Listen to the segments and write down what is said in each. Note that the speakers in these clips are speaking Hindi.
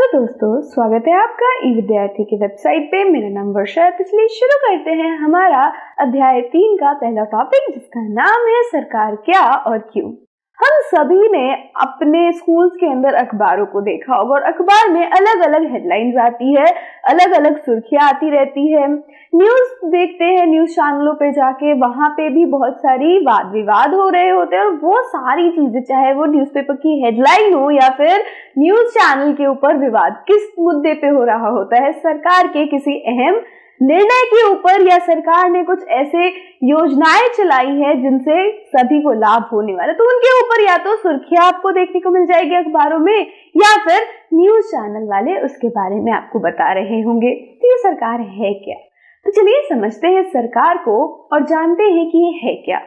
दोस्तों, स्वागत है आपका ई विद्यार्थी की वेबसाइट पे। मेरा नाम वर्षा है। तो चलिए शुरू करते हैं हमारा अध्याय 3 का पहला टॉपिक, जिसका नाम है सरकार क्या और क्यों। हम सभी ने अपने स्कूल्स के अंदर अखबारों को देखा होगा और अखबार में अलग अलग हेडलाइंस आती है, अलग अलग सुर्खियां आती रहती है। न्यूज देखते हैं, न्यूज चैनलों पे जाके वहां पे भी बहुत सारी वाद विवाद हो रहे होते हैं और वो सारी चीजें, चाहे वो न्यूज़पेपर की हेडलाइन हो या फिर न्यूज चैनल के ऊपर विवाद किस मुद्दे पे हो रहा होता है, सरकार के किसी अहम निर्णय के ऊपर, या सरकार ने कुछ ऐसे योजनाएं चलाई है जिनसे सभी को लाभ होने वाला, तो उनके ऊपर या तो सुर्खियां आपको देखने को मिल जाएगी अखबारों में, या फिर न्यूज चैनल वाले उसके बारे में आपको बता रहे होंगे। तो ये सरकार है क्या? तो चलिए समझते हैं सरकार को और जानते हैं कि ये है क्या।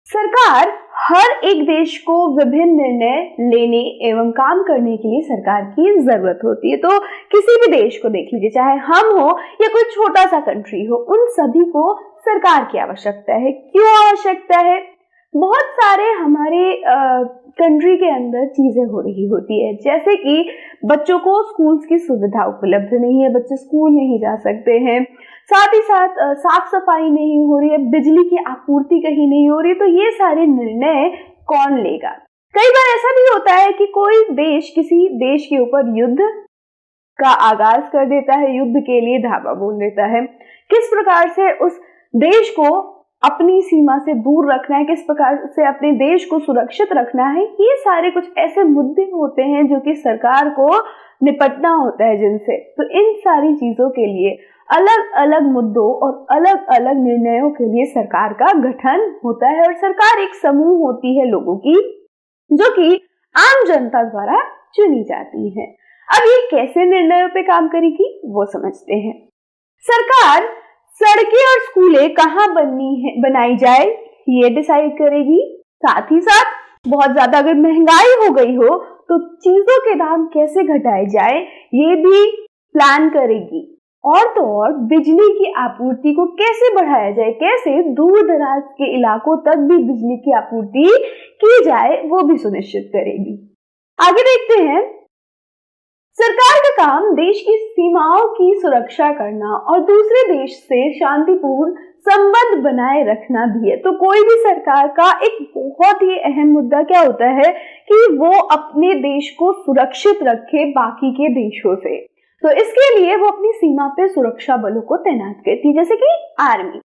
सरकार हर एक देश को विभिन्न निर्णय लेने एवं काम करने के लिए सरकार की जरूरत होती है। तो किसी भी देश को देख लीजिए, चाहे हम हो या कोई छोटा सा कंट्री हो, उन सभी को सरकार की आवश्यकता है। क्यों आवश्यकता है? बहुत सारे हमारे कंट्री के अंदर चीजें हो रही होती है, जैसे कि बच्चों को स्कूल्स की सुविधा उपलब्ध नहीं है, बच्चे स्कूल नहीं जा सकते हैं, साथ ही साथ साफ सफाई नहीं हो रही है, बिजली की आपूर्ति कहीं नहीं हो रही। तो ये सारे निर्णय कौन लेगा? कई बार ऐसा भी होता है कि कोई देश किसी देश के ऊपर युद्ध का आगाज कर देता है, युद्ध के लिए धावा बोल देता है। किस प्रकार से उस देश को अपनी सीमा से दूर रखना है, किस प्रकार से अपने देश को सुरक्षित रखना है, ये सारे कुछ ऐसे मुद्दे होते हैं जो कि सरकार को निपटना होता है जिनसे। तो इन सारी चीजों के लिए अलग अलग मुद्दों और अलग अलग निर्णयों के लिए सरकार का गठन होता है और सरकार एक समूह होती है लोगों की, जो कि आम जनता द्वारा चुनी जाती है। अब ये कैसे निर्णयों पे काम करेगी वो समझते हैं। सरकार सड़कें और स्कूलें कहाँ बनाई जाए ये डिसाइड करेगी। साथ ही साथ बहुत ज्यादा अगर महंगाई हो गई हो तो चीजों के दाम कैसे घटाए जाए ये भी प्लान करेगी। और तो और बिजली की आपूर्ति को कैसे बढ़ाया जाए, कैसे दूर दराज के इलाकों तक भी बिजली की आपूर्ति की जाए वो भी सुनिश्चित करेगी। आगे देखते हैं। सरकार का काम देश की सीमाओं की सुरक्षा करना और दूसरे देश से शांतिपूर्ण संबंध बनाए रखना भी है। तो कोई भी सरकार का एक बहुत ही अहम मुद्दा क्या होता है कि वो अपने देश को सुरक्षित रखे बाकी के देशों से। तो इसके लिए वो अपनी सीमा पे सुरक्षा बलों को तैनात करती है, जैसे कि आर्मी।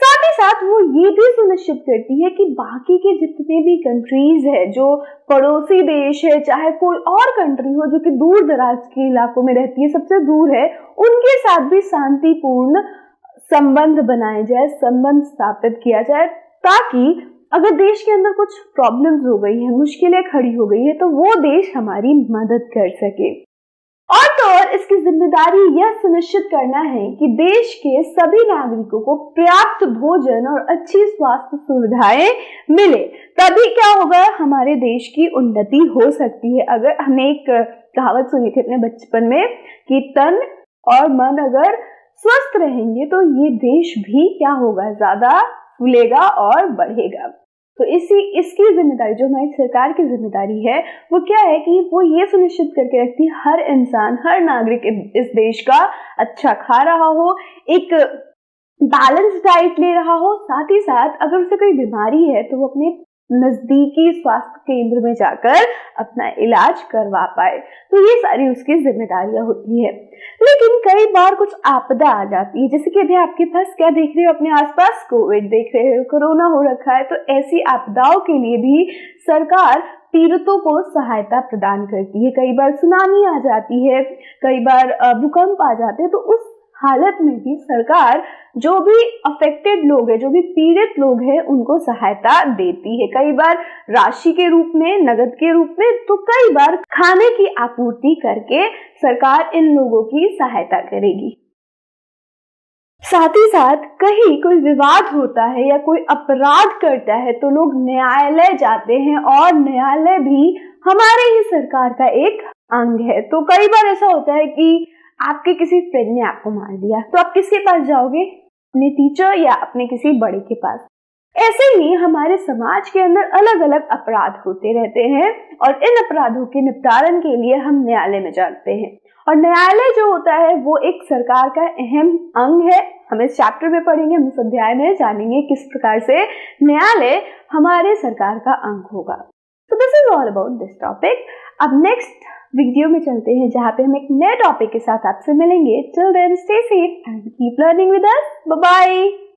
साथ ही साथ वो ये भी सुनिश्चित करती है कि बाकी के जितने भी कंट्रीज है, जो पड़ोसी देश है, चाहे कोई और कंट्री हो जो कि दूर दराज के इलाकों में रहती है, सबसे दूर है, उनके साथ भी शांतिपूर्ण संबंध बनाए जाए, संबंध स्थापित किया जाए, ताकि अगर देश के अंदर कुछ प्रॉब्लम्स हो गई है, मुश्किलें खड़ी हो गई है, तो वो देश हमारी मदद कर सके। और तो और इसकी जिम्मेदारी यह सुनिश्चित करना है कि देश के सभी नागरिकों को पर्याप्त भोजन और अच्छी स्वास्थ्य सुविधाएं मिले। तभी क्या होगा, हमारे देश की उन्नति हो सकती है। अगर हमने एक कहावत सुनी थी अपने बचपन में कि तन और मन अगर स्वस्थ रहेंगे तो ये देश भी क्या होगा, ज्यादा फूलेगा और बढ़ेगा। तो इसकी जिम्मेदारी, जो हमारी सरकार की जिम्मेदारी है, वो क्या है कि वो ये सुनिश्चित करके रखती है हर इंसान, हर नागरिक इस देश का अच्छा खा रहा हो, एक बैलेंस डाइट ले रहा हो। साथ ही साथ अगर उसे कोई बीमारी है तो वो अपने नजदीकी स्वास्थ्य केंद्र में जाकर अपना इलाज करवा पाए। तो ये सारी उसकी जिम्मेदारियां होती है। लेकिन कई बार कुछ आपदा आ जाती है, जैसे कि अभी आपके पास क्या देख रहे हो अपने आसपास, कोविड देख रहे हो, कोरोना हो रखा है। तो ऐसी आपदाओं के लिए भी सरकार पीड़ितों को सहायता प्रदान करती है। कई बार सुनामी आ जाती है, कई बार भूकंप आ जाते हैं, तो उस हालत में भी सरकार जो भी अफेक्टेड लोग हैं, जो भी पीड़ित लोग हैं, उनको सहायता देती है। कई बार राशि के रूप में, नगद के रूप में, तो कई बार खाने की आपूर्ति करके सरकार इन लोगों की सहायता करेगी। साथ ही साथ कहीं कोई विवाद होता है या कोई अपराध करता है तो लोग न्यायालय जाते हैं और न्यायालय भी हमारे ही सरकार का एक अंग है। तो कई बार ऐसा होता है कि आपके किसी फ्रेंड ने आपको मार दिया, तो आप किसके पास जाओगे? अपने टीचर या अपने किसी बड़े के पास। ऐसे ही हमारे समाज के अंदर अलग अलग अपराध होते रहते हैं और इन अपराधों के निपटारण के लिए हम न्यायालय में जाते हैं। और न्यायालय जो होता है वो एक सरकार का अहम अंग है। हम इस चैप्टर में पढ़ेंगे, हम इस अध्याय में जानेंगे किस प्रकार से न्यायालय हमारे सरकार का अंग होगा। तो this is all about this topic. अब नेक्स्ट वीडियो में चलते हैं जहाँ पे हम एक नए टॉपिक के साथ आपसे मिलेंगे। Till then stay safe and keep learning with us. Bye bye.